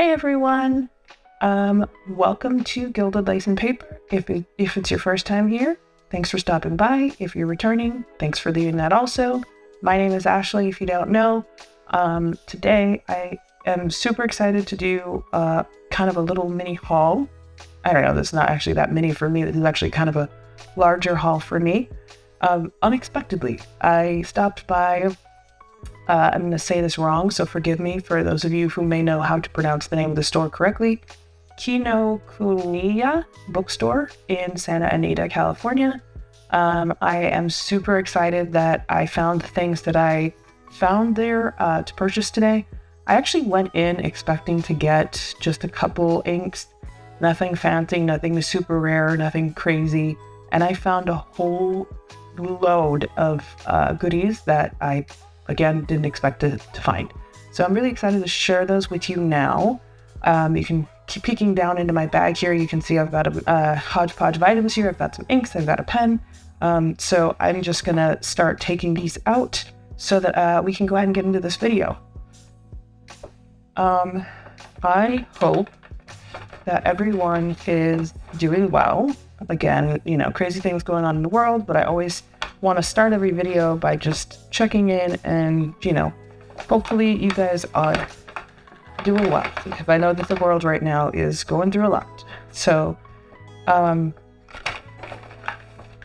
Hey everyone! Welcome to Gilded Lace and Paper. If it's your first time here, thanks for stopping by. If you're returning, thanks for doing that also. My name is Ashley, if you don't know. Today I am super excited to do kind of a little mini haul. I don't know, this is not actually that mini for me. This is actually kind of a larger haul for me. Unexpectedly, I stopped by, I'm going to say this wrong, so forgive me for those of you who may know how to pronounce the name of the store correctly. Kinokuniya bookstore in Santa Anita, California. I am super excited that I found the things that I found there to purchase today. I actually went in expecting to get just a couple inks, nothing fancy, nothing super rare, nothing crazy, and I found a whole load of goodies that I again didn't expect to find. So I'm really excited to share those with you now. You can keep peeking down into my bag here. You can see I've got a hodgepodge of items here. I've got some inks, I've got a pen. So I'm just gonna start taking these out so that we can go ahead and get into this video. I hope that everyone is doing well. Again, you know, crazy things going on in the world, but I always want to start every video by just checking in and, you know, hopefully you guys are doing well, because I know that the world right now is going through a lot. So, all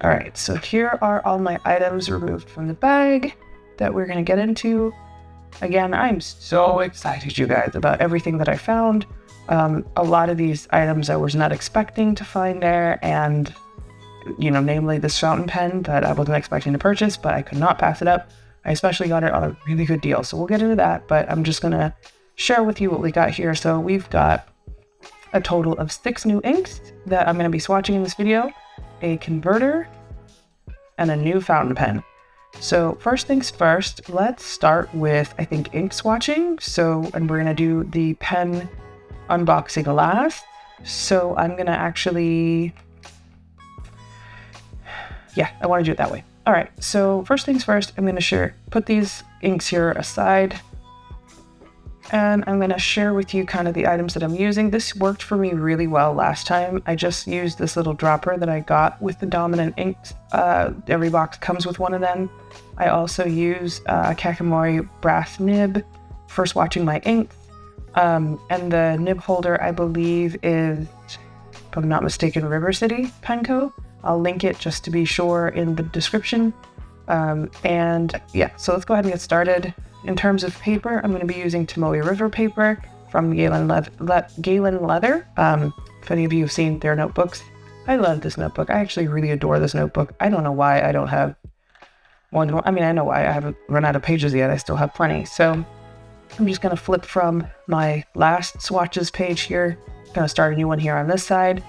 right, so here are all my items removed from the bag that we're going to get into. Again, I'm so excited, you guys, about everything that I found. A lot of these items I was not expecting to find there, and you know, namely this fountain pen that I wasn't expecting to purchase, but I could not pass it up. I especially got it on a really good deal, so we'll get into that, but I'm just gonna share with you what we got here. So we've got a total of 6 new inks that I'm gonna be swatching in this video, a converter, and a new fountain pen. So first things first, let's start with, I think, ink swatching. And we're gonna do the pen unboxing last. So I'm gonna actually, yeah, I want to do it that way. All right, so first things first, I'm going to put these inks here aside, and I'm going to share with you kind of the items that I'm using. This worked for me really well last time. I just used this little dropper that I got with the dominant inks. Every box comes with one of them. I also use a Kakimori brass nib for swatching my inks. And the nib holder, I believe, is, if I'm not mistaken, River City Pen Co. I'll link it just to be sure in the description. And yeah, so let's go ahead and get started. In terms of paper, I'm going to be using Tomoe River paper from Galen Leather. If any of you have seen their notebooks, I love this notebook. I actually really adore this notebook. I don't know why I don't have one. I mean, I know why I haven't run out of pages yet. I still have plenty. So I'm just going to flip from my last swatches page here. Going to start a new one here on this side.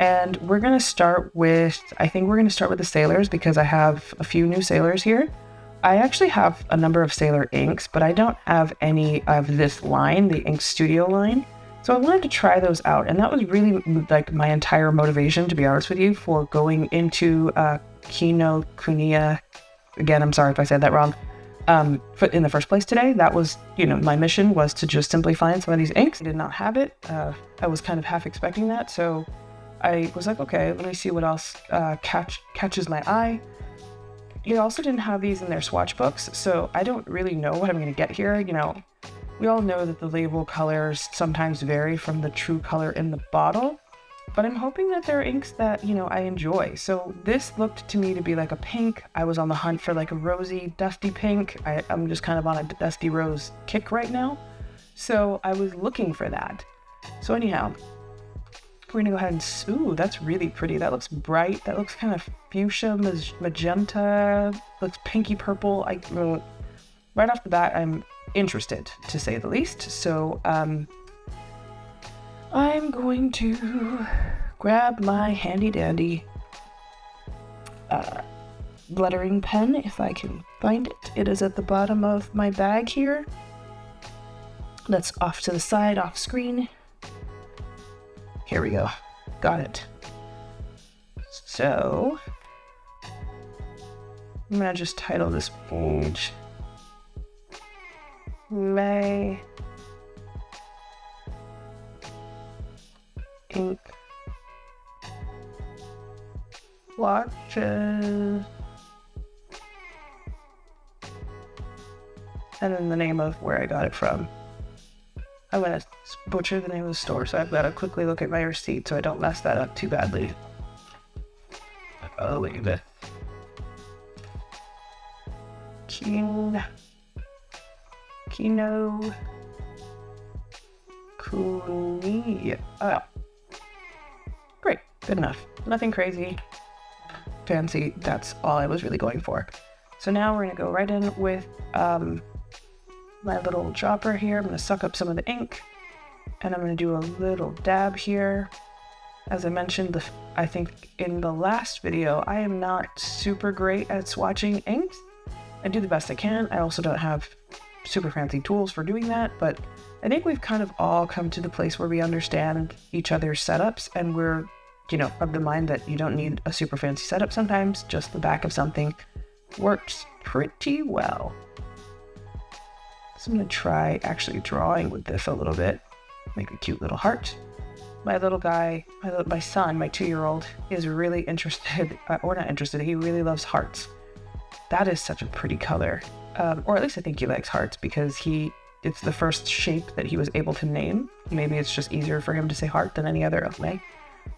And we're going to start with, I think we're going to start with the sailors because I have a few new sailors here. I actually have a number of sailor inks, but I don't have any of this line, the Ink Studio line. So I wanted to try those out. And that was really like my entire motivation, to be honest with you, for going into Kinokuniya. Again, I'm sorry if I said that wrong. In the first place today, that was, you know, my mission was to just simply find some of these inks. I did not have it. I was kind of half expecting that. So I was like, okay, let me see what else catches my eye. You also didn't have these in their swatch books, so I don't really know what I'm going to get here. You know, we all know that the label colors sometimes vary from the true color in the bottle, but I'm hoping that they're inks that, you know, I enjoy. So this looked to me to be like a pink. I was on the hunt for like a rosy, dusty pink. I'm just kind of on a dusty rose kick right now. So I was looking for that. So anyhow, we're gonna go ahead and, ooh, that's really pretty. That looks bright. That looks kind of fuchsia, magenta, looks pinky purple. Right off the bat, I'm interested, to say the least. So I'm going to grab my handy dandy lettering pen, if I can find it. It is at the bottom of my bag here. That's off to the side, off screen. Here we go. Got it. So I'm gonna just title this page ink swatches. And then the name of where I got it from. I'm gonna butcher the name of the store, so I've got to quickly look at my receipt so I don't mess that up too badly. Oh, look at this. Kinokuniya. Oh. Great, good enough. Nothing crazy, fancy. That's all I was really going for. So now we're gonna go right in with my little dropper here. I'm gonna suck up some of the ink, and I'm gonna do a little dab here. As I mentioned, I think in the last video, I am not super great at swatching inks. I do the best I can. I also don't have super fancy tools for doing that, but I think we've kind of all come to the place where we understand each other's setups, and we're, of the mind that you don't need a super fancy setup sometimes. Just the back of something works pretty well. So I'm going to try actually drawing with this a little bit. Make a cute little heart. My little guy, my son, my 2-year-old, is really interested, or not interested, he really loves hearts. That is such a pretty color. Or at least I think he likes hearts because it's the first shape that he was able to name. Maybe it's just easier for him to say heart than any other way.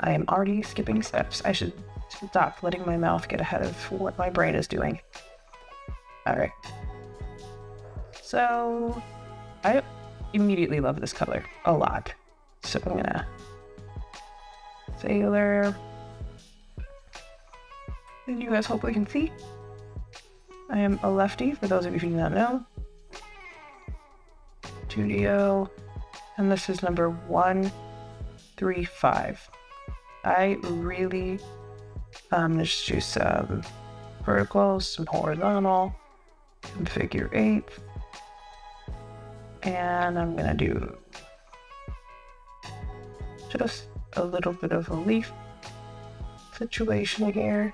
I am already skipping steps. I should stop letting my mouth get ahead of what my brain is doing. All right. So I immediately love this color a lot. So I'm gonna Sailor. And you guys hopefully can see. I am a lefty, for those of you who do not know. Studio. And this is number 135. I really just do some vertical, some horizontal, some figure 8. And I'm gonna do just a little bit of a leaf situation here.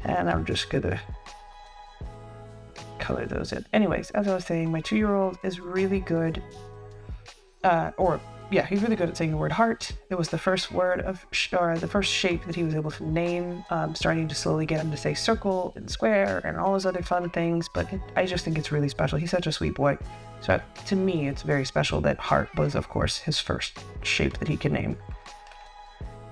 And I'm just gonna color those in. Anyways, as I was saying, my 2-year-old is really good, he's really good at saying the word heart. It was the first word the first shape that he was able to name. Starting to slowly get him to say circle and square and all those other fun things, but I just think it's really special. He's such a sweet boy. So to me, it's very special that heart was, of course, his first shape that he could name.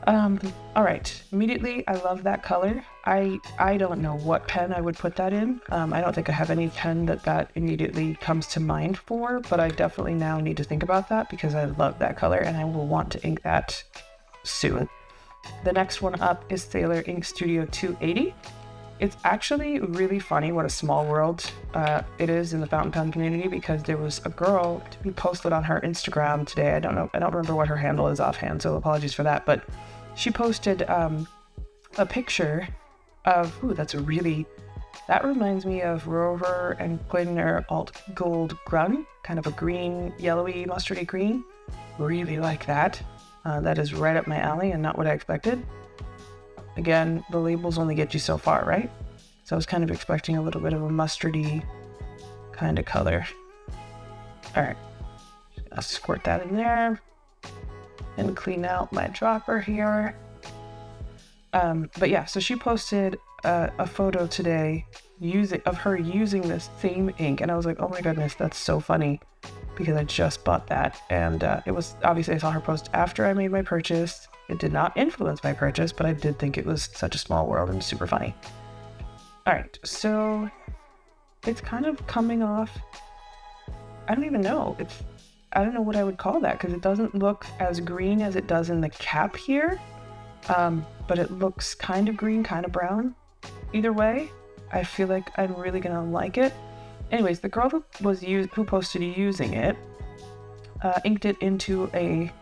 All right, immediately, I love that color. I don't know what pen I would put that in. I don't think I have any pen that immediately comes to mind for, but I definitely now need to think about that because I love that color and I will want to ink that soon. The next one up is Sailor Ink Studio 280. It's actually really funny what a small world it is in the fountain pen community, because there was a girl to be posted on her Instagram today. I don't remember what her handle is offhand, so apologies for that, but she posted a picture of, that reminds me of Rover and Quinner Alt Gold Grun, kind of a green, yellowy, mustardy green. Really like that. That is right up my alley and not what I expected. Again, the labels only get you so far, right? So I was kind of expecting a little bit of a mustardy kind of color. All right, just gonna squirt that in there and clean out my dropper here. But yeah, so she posted a photo today of her using this same ink, and I was like, oh my goodness, that's so funny, because I just bought that, and it was obviously I saw her post after I made my purchase. It did not influence my purchase, but I did think it was such a small world and super funny. All right, so it's kind of coming off. I don't even know. I don't know what I would call that, because it doesn't look as green as it does in the cap here. But it looks kind of green, kind of brown. Either way, I feel like I'm really gonna like it. Anyways, the girl who posted using it inked it into a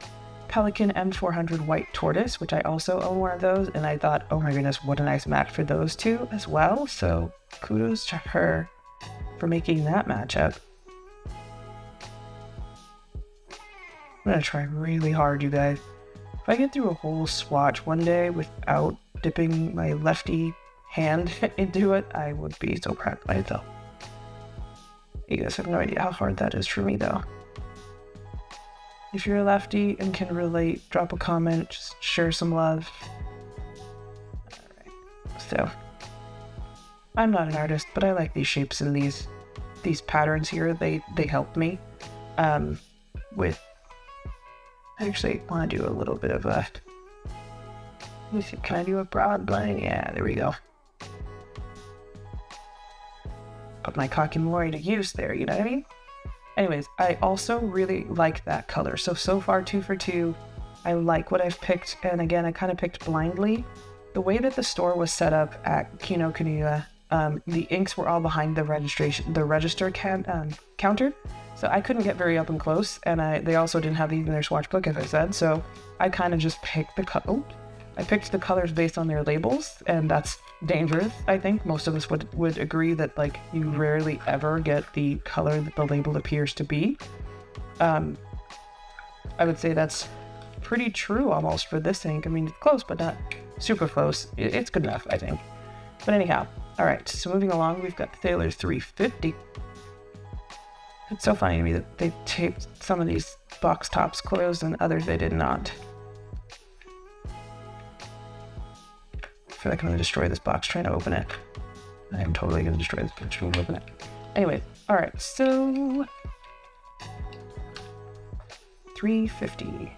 Pelikan M400 white tortoise, which I also own one of those, and I thought, oh my goodness, what a nice match for those two as well. So kudos to her for making that matchup. I'm gonna try really hard, you guys. If I get through a whole swatch one day without dipping my lefty hand into it, I would be so proud of myself. You guys have no idea how hard that is for me, though. If you're a lefty and can relate, drop a comment, just share some love. Alright, so I'm not an artist, but I like these shapes and these patterns here. They help me with. I actually want to do a little bit of a. Let me see, can I do a broad line? Yeah, there we go. Put my cock and Lori to use there, you know what I mean? Anyways, I also really like that color. So far 2 for 2. I like what I've picked, and again, I kind of picked blindly. The way that the store was set up at Kinokuniya, the inks were all behind the register counter, so I couldn't get very up and close, and they also didn't have these in their swatch book, as I said, so I kind of just picked I picked the colors based on their labels, and that's dangerous. I think most of us would agree that like you rarely ever get the color that the label appears to be. I would say that's pretty true almost for this ink. I mean, it's close, but not super close. It's good enough, I think. But anyhow, all right, so moving along, we've got Sailor 350. It's so funny to me that they taped some of these box tops closed and others they did not. I feel like I'm going to destroy this box trying to open it. I am totally going to destroy this box trying to open it. Anyway, all right, so 350.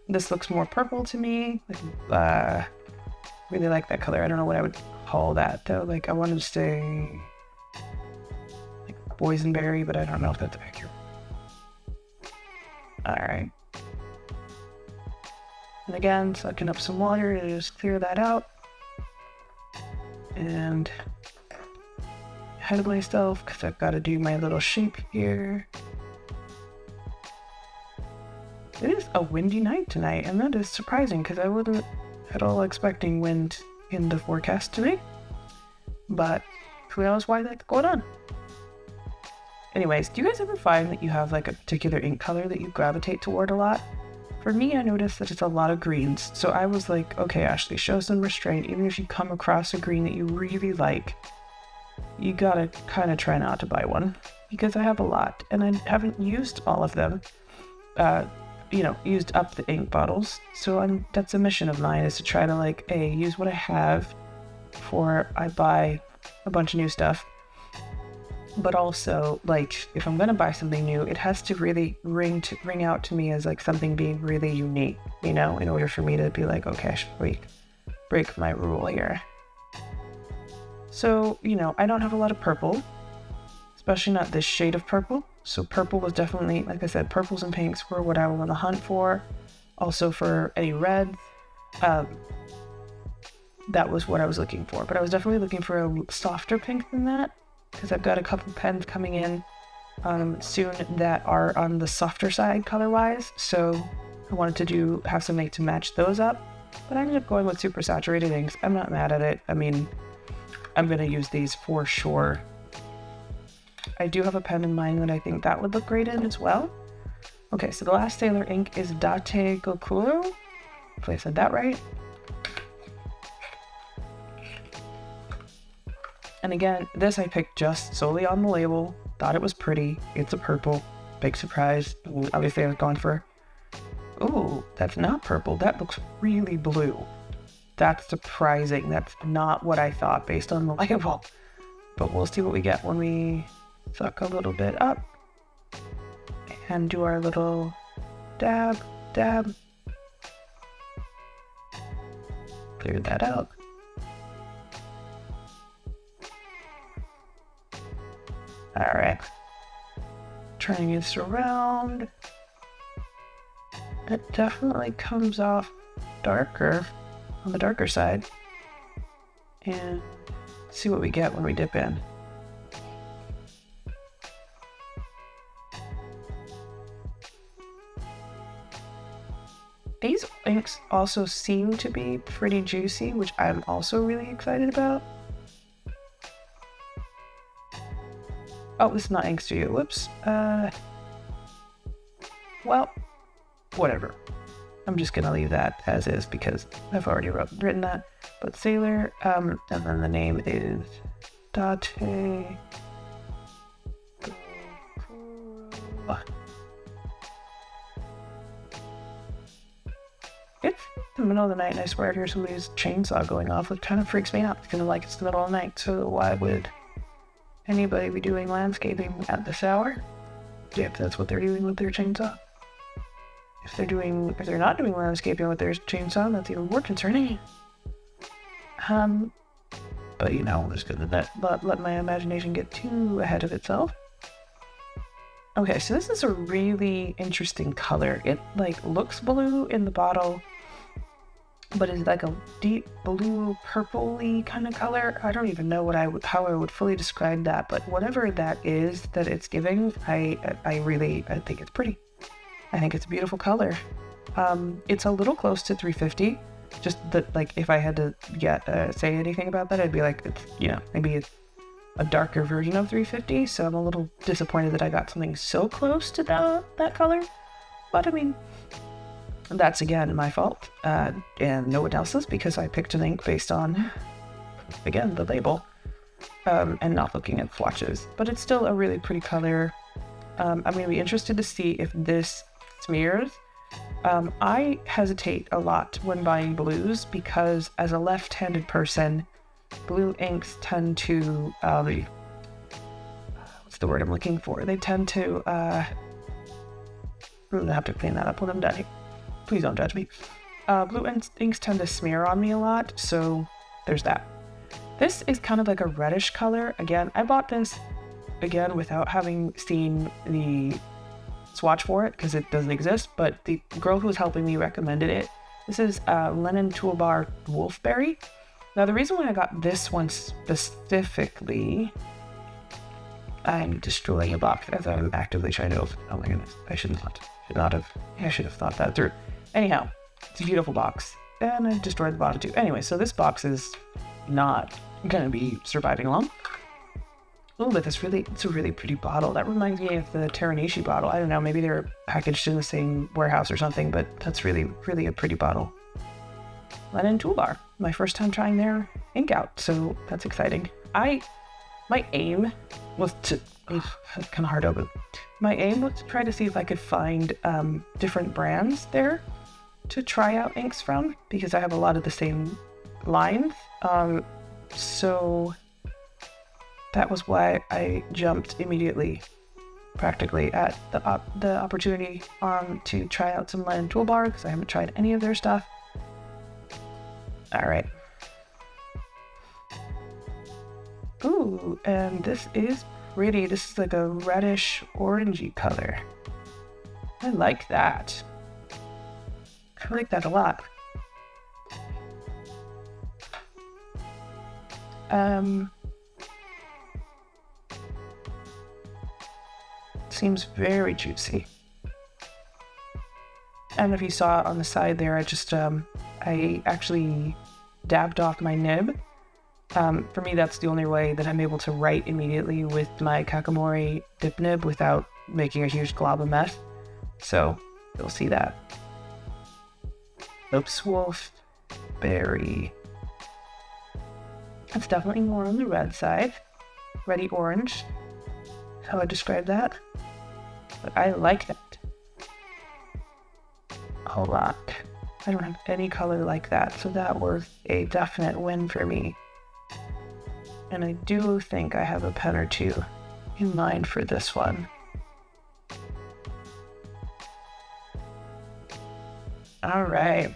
This looks more purple to me. Really like that color. I don't know what I would call that though. Like I wanted to say like boysenberry, but I don't know if that's accurate. All right. And again, sucking up some water to just clear that out. And ahead of myself because I've got to do my little shape here. It is a windy night tonight, and that is surprising because I wasn't at all expecting wind in the forecast today. But who knows why that's going on? Anyways, do you guys ever find that you have like a particular ink color that you gravitate toward a lot? For me, I noticed that it's a lot of greens. So I was like, okay, Ashley, show some restraint. Even if you come across a green that you really like, you gotta kind of try not to buy one because I have a lot and I haven't used all of them. Used up the ink bottles. So that's a mission of mine, is to try to like use what I have before I buy a bunch of new stuff. But also, like, if I'm gonna buy something new, it has to really ring out to me as like something being really unique, you know, in order for me to be like, okay, I should break my rule here. So, I don't have a lot of purple, especially not this shade of purple. So purple was definitely, like I said, purples and pinks were what I was on the hunt for. Also for any reds, that was what I was looking for. But I was definitely looking for a softer pink than that, because I've got a couple pens coming in soon that are on the softer side color-wise, so I wanted to have something to match those up, but I ended up going with super saturated inks. I'm not mad at it. I mean, I'm going to use these for sure. I do have a pen in mind that I think that would look great in as well. Okay, so the last Sailor ink is Date Gokuro, if I said that right. And again, this I picked just solely on the label. Thought it was pretty. It's a purple. Big surprise. Obviously I was going for... Ooh, that's not purple. That looks really blue. That's surprising. That's not what I thought based on the label. But we'll see what we get when we suck a little bit up. And do our little dab. Clear that out. Alright, turning this around, it definitely comes off darker, on the darker side, and see what we get when we dip in. These inks also seem to be pretty juicy, which I'm also really excited about. Oh, this is not ink studio. Whoops. Well, whatever. I'm just gonna leave that as is because I've already written that. But Sailor, and then the name is Date. in the middle of the night and I swear I hear somebody's chainsaw going off. It kind of freaks me out because like it's the middle of the night. So why would anybody be doing landscaping at this hour? If that's what they're doing with their chainsaw. If they're not doing landscaping with their chainsaw, that's even more concerning. But you know, I'm just gonna let my imagination get too ahead of itself. Okay, so this is a really interesting color. It like looks blue in the bottle, but it's like a deep blue purpley kind of color. I don't even know how I would fully describe that, but whatever that is that it's giving, I think it's pretty. I think it's a beautiful color. It's a little close to 350. Just that, like, if I had to say anything about that, I'd be like, it's, you know, maybe it's a darker version of 350. So I'm a little disappointed that I got something so close to that color. But I mean, that's again my fault, and no one else's, because I picked an ink based on, again, the label, and not looking at swatches. But it's still a really pretty color. I'm going to be interested to see if this smears. I hesitate a lot when buying blues because as a left-handed person, blue inks tend to, what's the word I'm looking for? They tend to, I'm going to have to clean that up when I'm done here. Please don't judge me. Blue inks tend to smear on me a lot, so there's that. This is kind of like a reddish color. Again, I bought this, again, without having seen the swatch for it because it doesn't exist, but the girl who was helping me recommended it. This is Lennon Toolbar Wolfberry. Now the reason why I got this one specifically, I'm destroying a box as I'm actively trying to open. Oh my goodness, I should have thought that through. Anyhow, it's a beautiful box, and I destroyed the bottom too. Anyway, so this box is not gonna be surviving long. Oh, but it's a really pretty bottle. That reminds me of the Teranishi bottle. I don't know, maybe they're packaged in the same warehouse or something, but that's really, really a pretty bottle. Lennon Toolbar, my first time trying their ink out, so that's exciting. My aim was to, that's kind of hard to open. My aim was to try to see if I could find different brands there to try out inks from, because I have a lot of the same lines. So that was why I jumped immediately, practically, at the opportunity to try out some Lennon Toolbar, because I haven't tried any of their stuff. All right. Ooh, and this is pretty. This is like a reddish orangey color. I like that. I like that a lot. Seems very juicy. I don't know if you saw on the side there, I actually dabbed off my nib. For me, that's the only way that I'm able to write immediately with my Kakamori dip nib without making a huge glob of mess. So you'll see that. Oops, Wolfberry. That's definitely more on the red side. Reddy orange. That's how I describe that. But I like that a lot. I don't have any color like that, so that was a definite win for me. And I do think I have a pen or two in mind for this one. All right.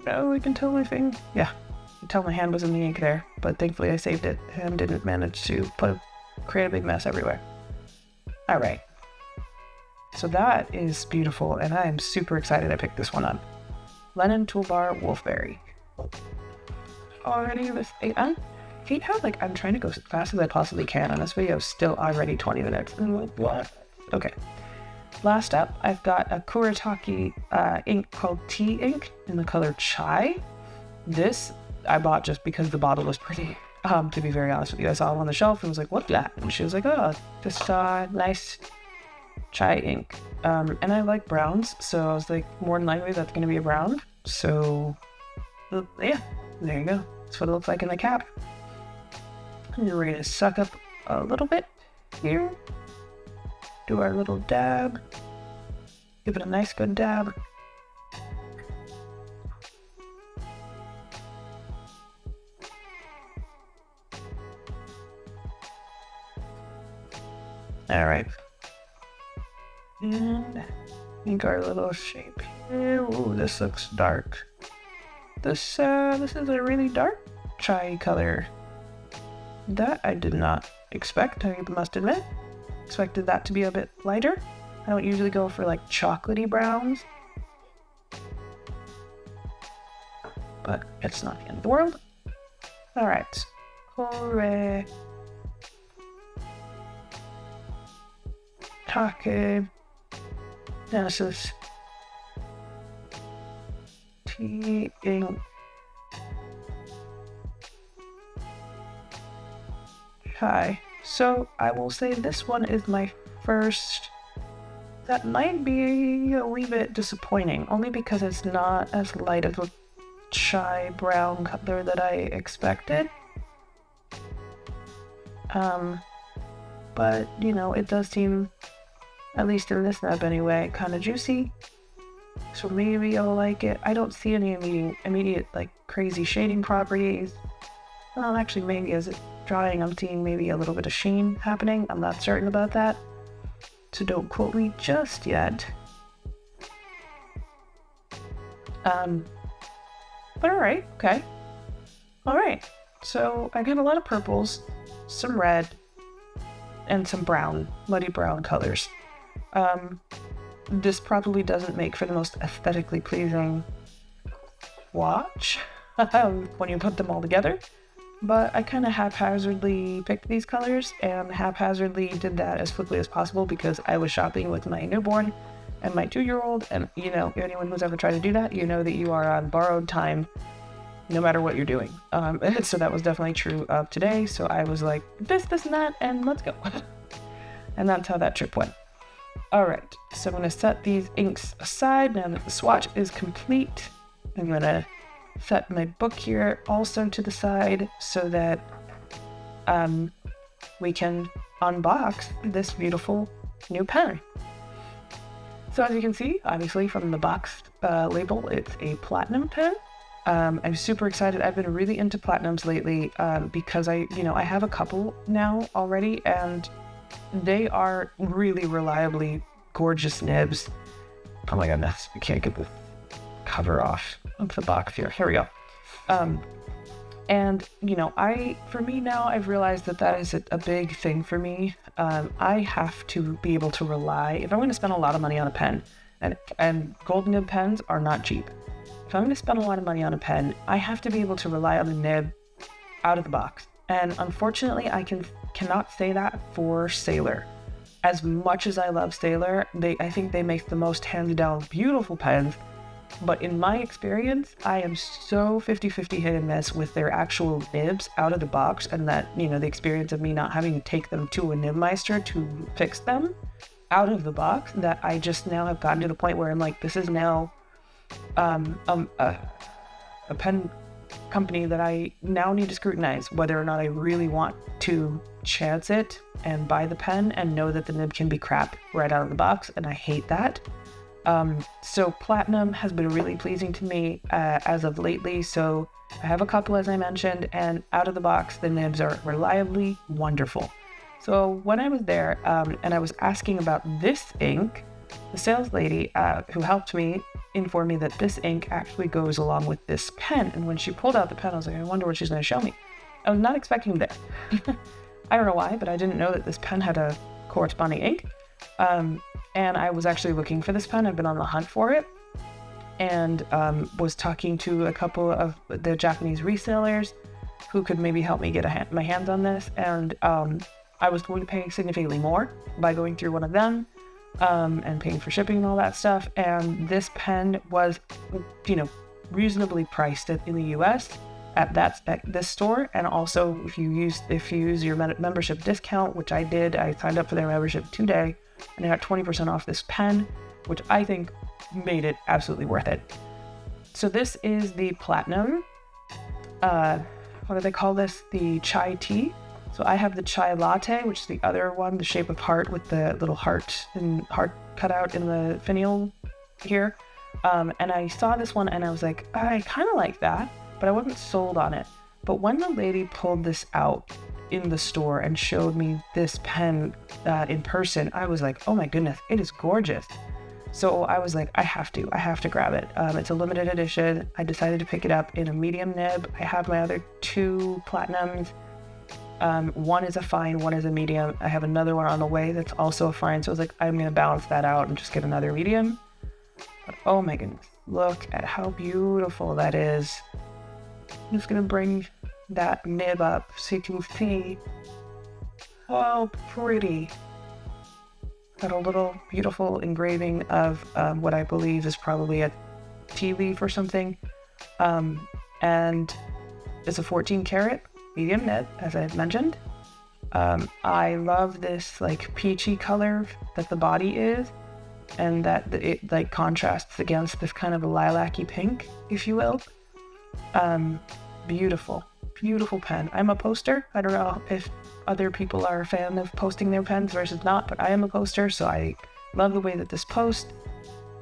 Oh, I can tell my thing. Yeah, I can tell my hand was in the ink there, but thankfully I saved it and didn't manage to create a big mess everywhere. All right. So that is beautiful, and I am super excited I picked this one up. Lennon Toolbar Wolfberry. Already this thing. I hate how I'm trying to go as fast as I possibly can, and this video is still already 20 minutes. What? Okay. Last up, I've got a Kuratake ink called Tea Ink in the color Chai. This I bought just because the bottle was pretty. To be very honest with you, I saw it on the shelf and was like, "What's that?" And she was like, "Oh, this nice chai ink." And I like browns, so I was like, more than likely that's going to be a brown. So, yeah, there you go. That's what it looks like in the cap. And we're going to suck up a little bit here. Do our little dab. Give it a nice good dab. All right. And make our little shape here. Ooh, this looks dark. This is a really dark chai color. That I did not expect, I must admit. Expected that to be a bit lighter. I don't usually go for like chocolatey browns. But it's not the end of the world. Alright. Kuratake. This is tea ink. Hi. So I will say this one is my first. That might be a wee bit disappointing, only because it's not as light of a chai brown color that I expected. But you know, it does seem, at least in this nib anyway, kind of juicy. So maybe I'll like it. I don't see any immediate like crazy shading properties. Well, actually, maybe as it's drying, I'm seeing maybe a little bit of sheen happening. I'm not certain about that, so don't quote me just yet. But all right, okay. All right, so I got a lot of purples, some red, and some brown, muddy brown colors. This probably doesn't make for the most aesthetically pleasing watch when you put them all together. But I kind of haphazardly picked these colors and haphazardly did that as quickly as possible because I was shopping with my newborn and my 2-year-old, and you know, anyone who's ever tried to do that, you know that you are on borrowed time no matter what you're doing. So that was definitely true of today. So I was like, this, and that, and let's go. And that's how that trip went. All right, so I'm going to set these inks aside now that the swatch is complete. I'm going to set my book here also to the side so that we can unbox this beautiful new pen. So as you can see, obviously from the box label, it's a platinum pen. I'm super excited. I've been really into platinums lately because I have a couple now already, and they are really reliably gorgeous nibs. Oh my goodness, I can't get the cover off of the box here. Here we go. And you know, for me now, I've realized that is a big thing for me. I have to be able to rely, if I'm going to spend a lot of money on a pen, and gold nib pens are not cheap. If I'm going to spend a lot of money on a pen, I have to be able to rely on the nib out of the box. And unfortunately, I cannot say that for Sailor. As much as I love Sailor, I think they make the most hands-down beautiful pens. But in my experience, I am so 50-50 hit and miss with their actual nibs out of the box, and that, you know, the experience of me not having to take them to a nibmeister to fix them out of the box, that I just now have gotten to the point where I'm like, this is now a pen company that I now need to scrutinize whether or not I really want to chance it and buy the pen and know that the nib can be crap right out of the box, and I hate that. So platinum has been really pleasing to me as of lately. So I have a couple, as I mentioned, and out of the box, the nibs are reliably wonderful. So when I was there and I was asking about this ink, the sales lady who helped me informed me that this ink actually goes along with this pen. And when she pulled out the pen, I was like, I wonder what she's going to show me. I was not expecting this. I don't know why, but I didn't know that this pen had a corresponding ink. And I was actually looking for this pen. I've been on the hunt for it, and was talking to a couple of the Japanese resellers who could maybe help me get my hands on this. And I was going to pay significantly more by going through one of them and paying for shipping and all that stuff. And this pen was, you know, reasonably priced in the US at this store. And also if you use your membership discount, which I did, I signed up for their membership today, and I got 20% off this pen, which I think made it absolutely worth it. So this is the platinum, what do they call this? The chai tea. So I have the chai latte, which is the other one, the shape of heart with the little heart cut out in the finial here. And I saw this one and I was like, I kind of like that, but I wasn't sold on it. But when the lady pulled this out in the store and showed me this pen in person, I was like, oh my goodness, it is gorgeous. So I was like, I have to grab it. It's a limited edition. I decided to pick it up in a medium nib. I have my other 2 platinums. One is a fine, one is a medium. I have another one on the way that's also a fine. So I was like, I'm going to balance that out and just get another medium. But oh my goodness, look at how beautiful that is. I'm just going to bring that nib up so you can see how pretty. Got a little beautiful engraving of what I believe is probably a tea leaf or something. And it's a 14 karat medium nib, as I've mentioned. I love this like peachy color that the body is, and that it like contrasts against this kind of lilac-y pink, if you will. Beautiful pen. I'm a poster. I don't know if other people are a fan of posting their pens versus not, but I am a poster, so I love the way that this posts.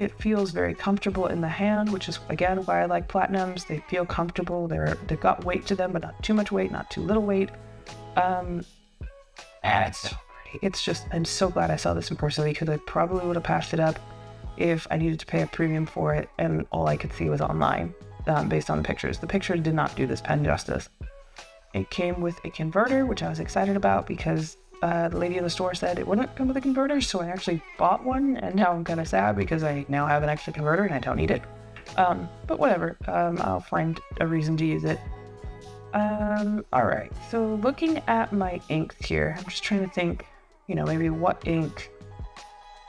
It feels very comfortable in the hand, which is again why I like platinums. They feel comfortable. They've got weight to them, but not too much weight, not too little weight. And it's so pretty. It's just, I'm so glad I saw this in person because I probably would have passed it up if I needed to pay a premium for it, and all I could see was online based on the pictures. The pictures did not do this pen justice. It came with a converter, which I was excited about because the lady in the store said it wouldn't come with a converter, so I actually bought one, and now I'm kind of sad because I now have an extra converter and I don't need it. But whatever, I'll find a reason to use it. Alright, so looking at my inks here, I'm just trying to think, maybe what ink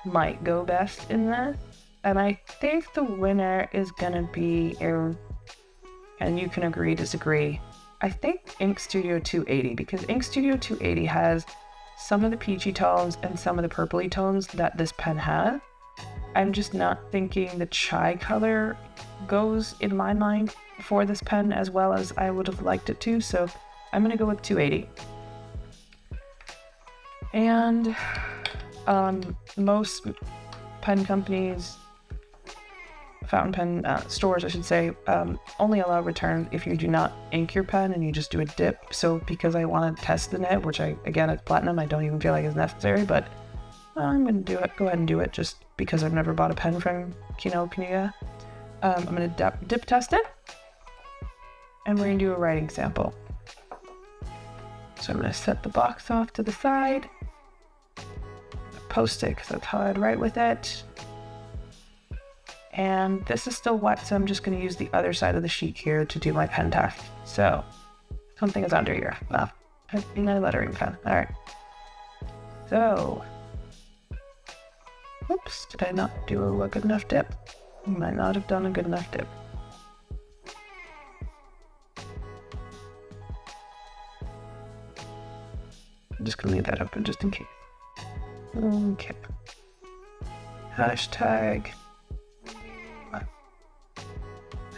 might go best in this. And I think the winner is gonna be, and you can agree, disagree, I think Ink Studio 280, because Ink Studio 280 has some of the peachy tones and some of the purpley tones that this pen has. I'm just not thinking the chai color goes in my mind for this pen as well as I would have liked it to, so I'm going to go with 280. And most pen companies, fountain pen stores, I should say, only allow returns if you do not ink your pen and you just do a dip. So because I want to test the nib, which again, it's platinum, I don't even feel like it's necessary, but I'm going to do it. Go ahead and do it just because I've never bought a pen from Kinokuniya. I'm going to dip test it, and we're going to do a writing sample. So I'm going to set the box off to the side, post it because that's how I'd write with it. And this is still wet, so I'm just going to use the other side of the sheet here to do my pen test. So, something is under here. Well, my lettering pen. Alright. So, oops, did I not do a good enough dip? I might not have done a good enough dip. I'm just going to leave that open just in case. Okay. Hashtag.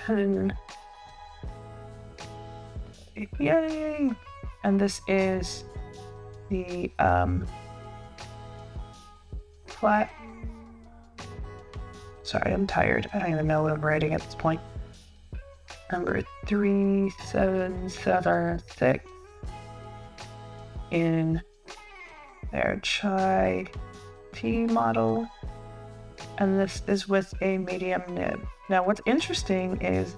And yay! And this is the flat. Sorry, I'm tired. I don't even know what I'm writing at this point. Number 3776 in their chai tea model. And this is with a medium nib. Now, what's interesting is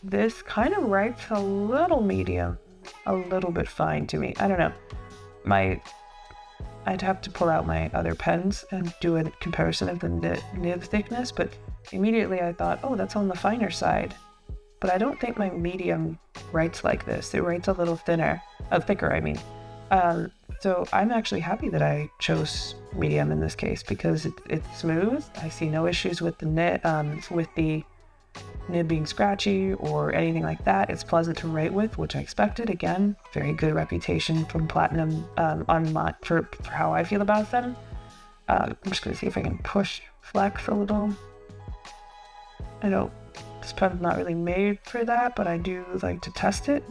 this kind of writes a little medium, a little bit fine to me. I don't know. I'd have to pull out my other pens and do a comparison of the nib thickness, but immediately I thought, oh, that's on the finer side. But I don't think my medium writes like this. It writes a little thicker, I mean. So I'm actually happy that I chose medium in this case because it's smooth. I see no issues with the nib being scratchy or anything like that. It's pleasant to write with, which I expected. Again, very good reputation from Platinum for how I feel about them. I'm just going to see if I can push flex a little. This pen's not really made for that, but I do like to test it.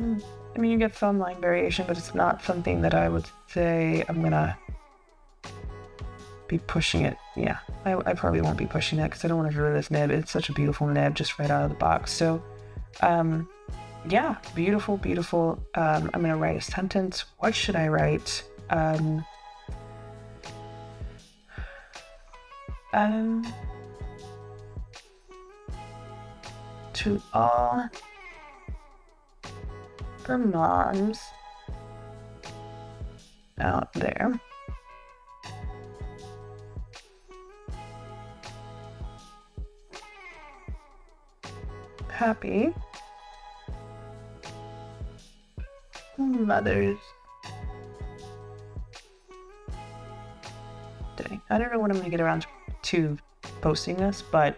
I mean, you get some line variation, but it's not something that I would say I'm gonna be pushing it yeah, I probably won't be pushing that because I don't want to ruin this nib. It's such a beautiful nib just right out of the box. So, yeah, beautiful, beautiful. I'm going to write a sentence. What should I write? To all the moms out there, happy Mother's Day. I don't know when I'm going to get around to posting this, but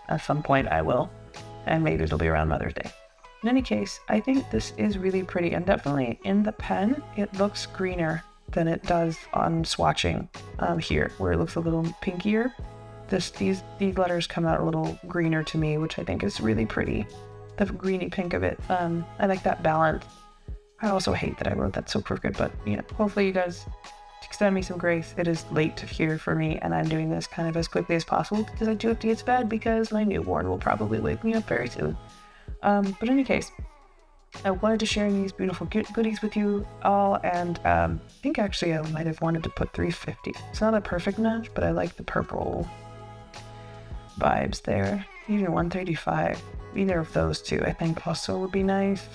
at some point I will, and maybe it'll be around Mother's Day. In any case, I think this is really pretty, and definitely in the pen, it looks greener than it does on swatching here, where it looks a little pinkier. These letters come out a little greener to me, which I think is really pretty. The greeny pink of it. I like that balance. I also hate that I wrote that so crooked, but you know, hopefully you guys extend me some grace. It is late here for me, and I'm doing this kind of as quickly as possible because I do have to get to bed because my newborn will probably wake me up very soon. But in any case, I wanted to share these beautiful goodies with you all, and I think actually I might have wanted to put 350. It's not a perfect match, but I like the purple vibes there. Even 135. Either of those two I think also would be nice.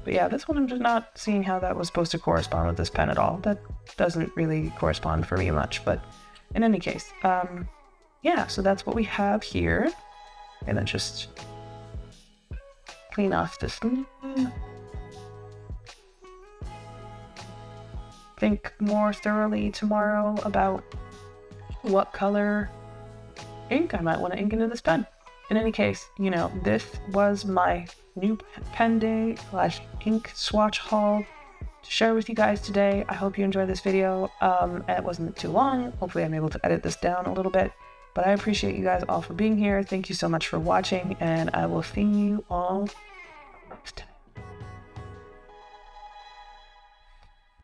But yeah, this one I'm just not seeing how that was supposed to correspond with this pen at all. That doesn't really correspond for me much, but in any case, yeah, so that's what we have here. And then just clean off this. Think more thoroughly tomorrow about what color ink I might want to ink into this pen. In any case, you know, this was my new pen day / ink swatch haul to share with you guys today. I hope you enjoyed this video. It wasn't too long. Hopefully I'm able to edit this down a little bit, but I appreciate you guys all for being here. Thank you so much for watching, and I will see you all